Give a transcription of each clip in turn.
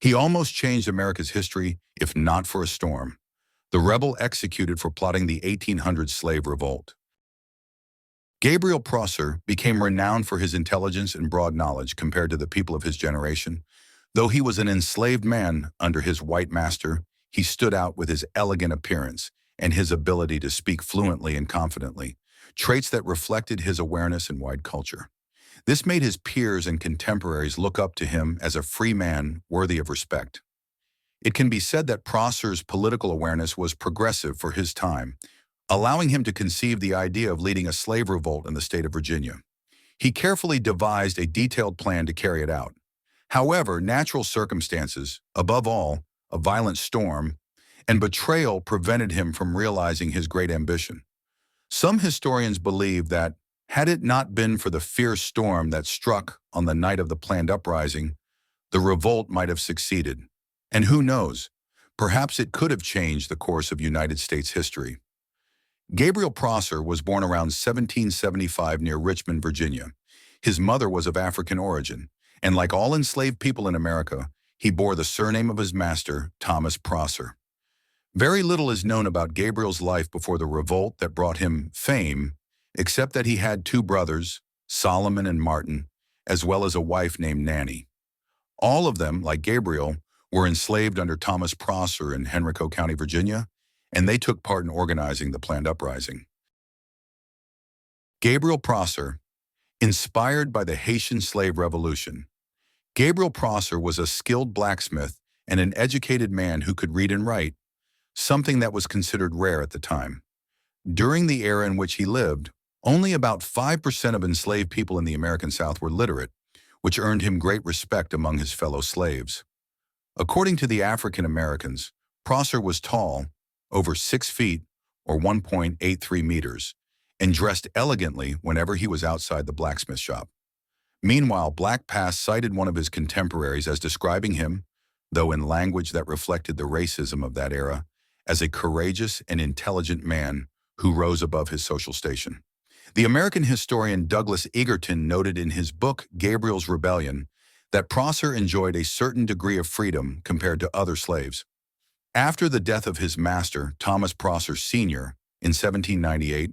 He almost changed America's history, if not for a storm. The rebel executed for plotting the 1800 slave revolt. Gabriel Prosser became renowned for his intelligence and broad knowledge compared to the people of his generation. Though he was an enslaved man under his white master, he stood out with his elegant appearance and his ability to speak fluently and confidently, traits that reflected his awareness in white culture. This made his peers and contemporaries look up to him as a free man worthy of respect. It can be said that Prosser's political awareness was progressive for his time, allowing him to conceive the idea of leading a slave revolt in the state of Virginia. He carefully devised a detailed plan to carry it out. However, natural circumstances, above all, a violent storm, and betrayal prevented him from realizing his great ambition. Some historians believe that, had it not been for the fierce storm that struck on the night of the planned uprising, the revolt might have succeeded. And who knows, perhaps it could have changed the course of United States history. Gabriel Prosser was born around 1775 near Richmond, Virginia. His mother was of African origin, and like all enslaved people in America, he bore the surname of his master, Thomas Prosser. Very little is known about Gabriel's life before the revolt that brought him fame, except that he had two brothers, Solomon and Martin, as well as a wife named Nanny. All of them, like Gabriel, were enslaved under Thomas Prosser in Henrico County, Virginia, and they took part in organizing the planned uprising. Gabriel Prosser, inspired by the Haitian slave revolution. Gabriel Prosser was a skilled blacksmith and an educated man who could read and write, something that was considered rare at the time. During the era in which he lived, only about 5% of enslaved people in the American South were literate, which earned him great respect among his fellow slaves. According to the African Americans, Prosser was tall, over 6 feet or 1.83 meters, and dressed elegantly whenever he was outside the blacksmith shop. Meanwhile, Black Pass cited one of his contemporaries as describing him, though in language that reflected the racism of that era, as a courageous and intelligent man who rose above his social station. The American historian Douglas Egerton noted in his book Gabriel's Rebellion that Prosser enjoyed a certain degree of freedom compared to other slaves. After the death of his master, Thomas Prosser Sr., in 1798,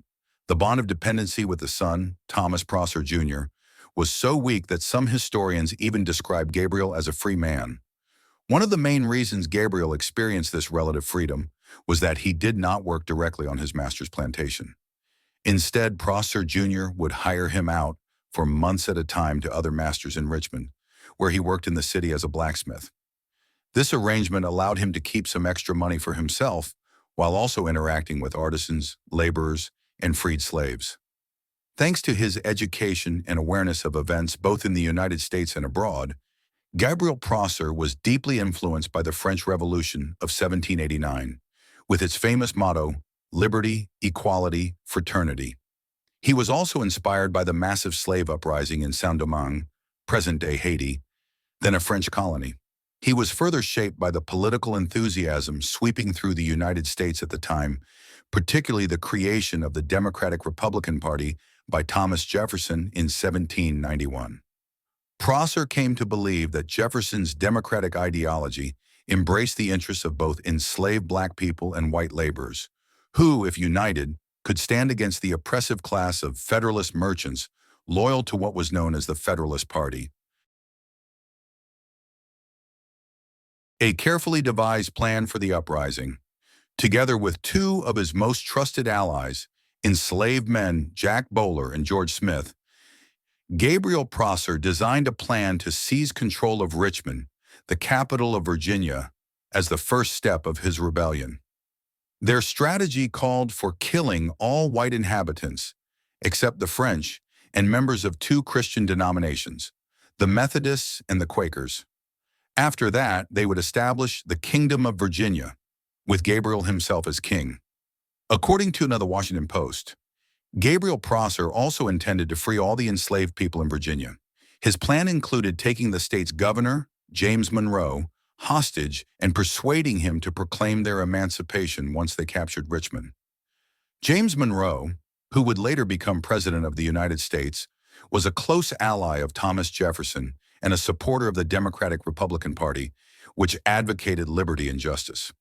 the bond of dependency with the son, Thomas Prosser Jr., was so weak that some historians even describe Gabriel as a free man. One of the main reasons Gabriel experienced this relative freedom was that he did not work directly on his master's plantation. Instead, Prosser Jr. would hire him out for months at a time to other masters in Richmond, where he worked in the city as a blacksmith. This arrangement allowed him to keep some extra money for himself while also interacting with artisans, laborers, and freed slaves. Thanks to his education and awareness of events both in the United States and abroad, Gabriel Prosser was deeply influenced by the French Revolution of 1789, with its famous motto, liberty, equality, fraternity. He was also inspired by the massive slave uprising in Saint-Domingue, present-day Haiti, then a French colony. He was further shaped by the political enthusiasm sweeping through the United States at the time, particularly the creation of the Democratic-Republican Party by Thomas Jefferson in 1791. Prosser came to believe that Jefferson's democratic ideology embraced the interests of both enslaved black people and white laborers, who, if united, could stand against the oppressive class of Federalist merchants loyal to what was known as the Federalist Party. A carefully devised plan for the uprising, together with two of his most trusted allies, enslaved men Jack Bowler and George Smith, Gabriel Prosser designed a plan to seize control of Richmond, the capital of Virginia, as the first step of his rebellion. Their strategy called for killing all white inhabitants, except the French and members of two Christian denominations, the Methodists and the Quakers. After that, they would establish the Kingdom of Virginia, with Gabriel himself as king. According to the Washington Post, Gabriel Prosser also intended to free all the enslaved people in Virginia. His plan included taking the state's governor, James Monroe, hostage and persuading him to proclaim their emancipation once they captured Richmond. James Monroe, who would later become President of the United States, was a close ally of Thomas Jefferson and a supporter of the Democratic-Republican Party, which advocated liberty and justice.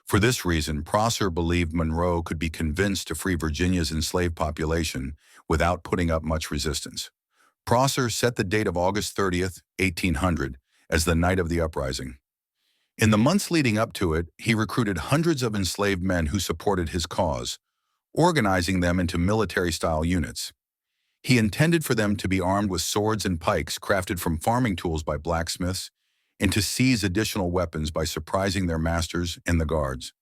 For this reason, Prosser believed Monroe could be convinced to free Virginia's enslaved population without putting up much resistance. Prosser set the date of August 30th, 1800, as the night of the uprising. In the months leading up to it, he recruited hundreds of enslaved men who supported his cause, organizing them into military-style units. He intended for them to be armed with swords and pikes crafted from farming tools by blacksmiths, and to seize additional weapons by surprising their masters and the guards.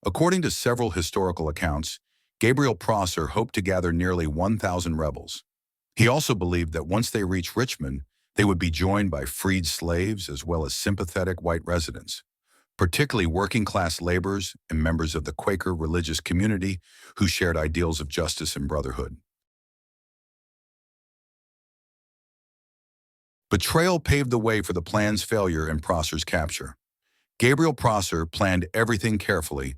According to several historical accounts, Gabriel Prosser hoped to gather nearly 1,000 rebels. He also believed that once they reached Richmond, they would be joined by freed slaves as well as sympathetic white residents, particularly working-class laborers and members of the Quaker religious community who shared ideals of justice and brotherhood. Betrayal paved the way for the plan's failure and Prosser's capture. Gabriel Prosser planned everything carefully,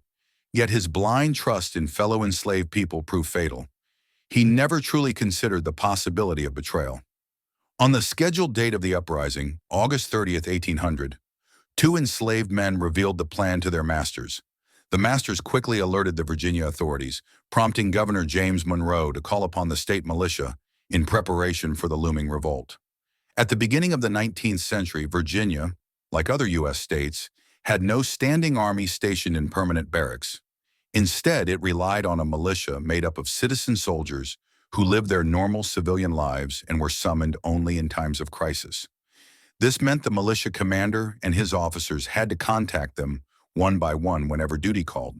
yet his blind trust in fellow enslaved people proved fatal. He never truly considered the possibility of betrayal. On the scheduled date of the uprising, August 30th, 1800, two enslaved men revealed the plan to their masters. The masters quickly alerted the Virginia authorities, prompting Governor James Monroe to call upon the state militia in preparation for the looming revolt. At the beginning of the 19th century, Virginia, like other U.S. states, had no standing army stationed in permanent barracks. Instead, it relied on a militia made up of citizen soldiers who lived their normal civilian lives and were summoned only in times of crisis. This meant the militia commander and his officers had to contact them one by one whenever duty called.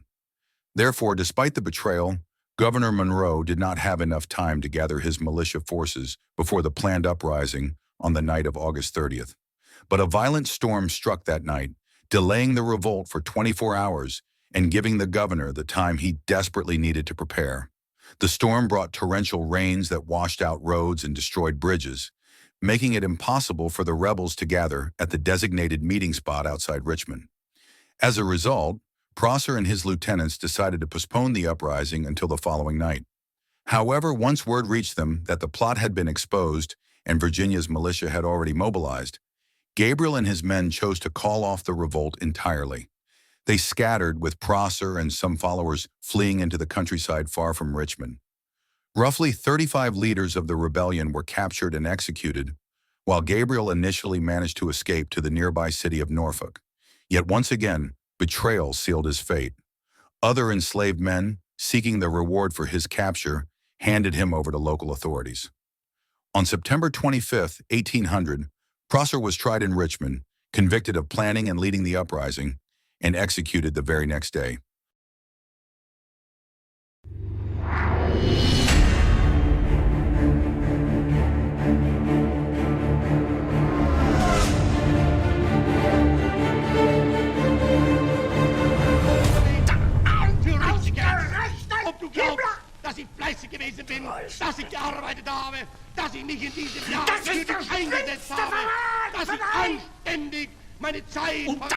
Therefore, despite the betrayal, Governor Monroe did not have enough time to gather his militia forces before the planned uprising on the night of August 30th. But a violent storm struck that night, delaying the revolt for 24 hours and giving the governor the time he desperately needed to prepare. The storm brought torrential rains that washed out roads and destroyed bridges, making it impossible for the rebels to gather at the designated meeting spot outside Richmond. As a result, Prosser and his lieutenants decided to postpone the uprising until the following night. However, once word reached them that the plot had been exposed and Virginia's militia had already mobilized, Gabriel and his men chose to call off the revolt entirely. They scattered, with Prosser and some followers fleeing into the countryside far from Richmond. Roughly 35 leaders of the rebellion were captured and executed, while Gabriel initially managed to escape to the nearby city of Norfolk. Yet once again, betrayal sealed his fate. Other enslaved men, seeking the reward for his capture, handed him over to local authorities. On September 25, 1800, Prosser was tried in Richmond, convicted of planning and leading the uprising, and executed the very next day. Ob du glaubst, dass ich fleißig gewesen bin, dass ich gearbeitet habe, dass ich mich in diesem Jahr für dich eingesetzt habe, dass ich anständig meine Zeit